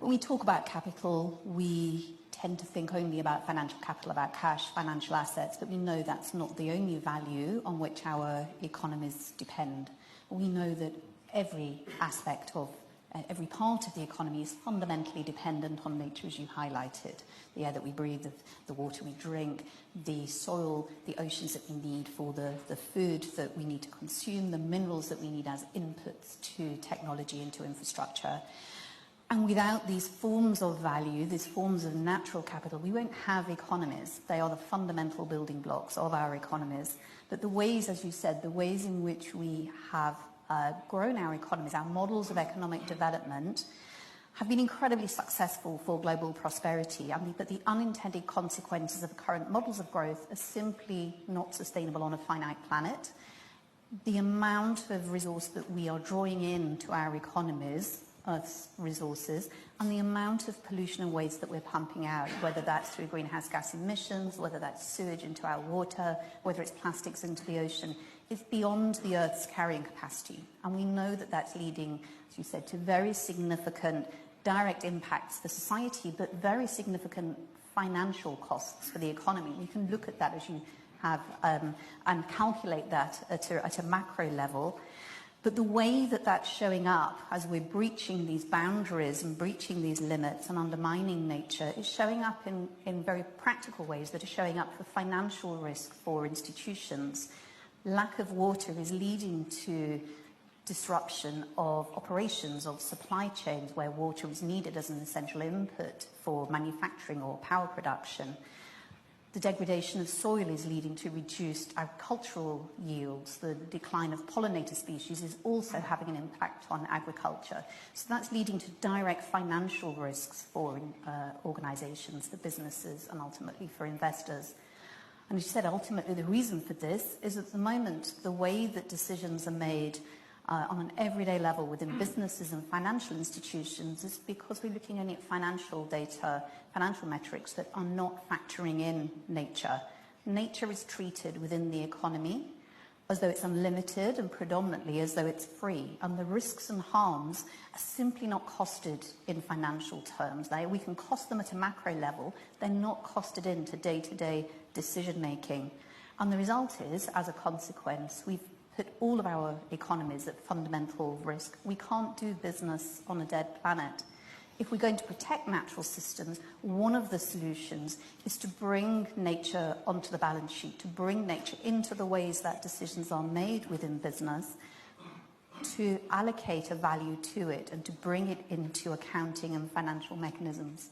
When we talk about capital, we tend to think only about financial capital, about cash, financial assets, but we know that's not the only value on which our economies depend. We know that every aspect of every part of the economy is fundamentally dependent on nature, as you highlighted. The air that we breathe, the water we drink, the soil, the oceans that we need for the food that we need to consume, the minerals that we need as inputs to technology and to infrastructure. And without these forms of value, these forms of natural capital, we won't have economies. They are the fundamental building blocks of our economies. But the ways, as you said, the ways in which we have grown our economies, our models of economic development, have been incredibly successful for global prosperity. But the unintended consequences of current models of growth are simply not sustainable on a finite planet. The amount of resource that we are drawing into our economies, Earth's resources, and the amount of pollution and waste that we're pumping out, whether that's through greenhouse gas emissions, whether that's sewage into our water, whether it's plastics into the ocean, is beyond the Earth's carrying capacity. And we know that that's leading, as you said, to very significant direct impacts for society, but very significant financial costs for the economy. We can look at that, as you have, and calculate that at a macro level. But the way that that's showing up as we're breaching these boundaries and breaching these limits and undermining nature is showing up in very practical ways that are showing up for financial risk for institutions. Lack of water is leading to disruption of operations, of supply chains where water is needed as an essential input for manufacturing or power production. The degradation of soil is leading to reduced agricultural yields. The decline of pollinator species is also having an impact on agriculture. So that's leading to direct financial risks for organizations, for businesses, and ultimately for investors. And as you said, ultimately the reason for this is at the moment the way that decisions are made on an everyday level within businesses and financial institutions is because we're looking only at financial data, financial metrics that are not factoring in nature. Nature is treated within the economy as though it's unlimited and predominantly as though it's free. And the risks and harms are simply not costed in financial terms. We can cost them at a macro level. They're not costed into day-to-day decision making. And the result is, as a consequence, we've put all of our economies at fundamental risk. We can't do business on a dead planet. If we're going to protect natural systems, one of the solutions is to bring nature onto the balance sheet, to bring nature into the ways that decisions are made within business, to allocate a value to it and to bring it into accounting and financial mechanisms.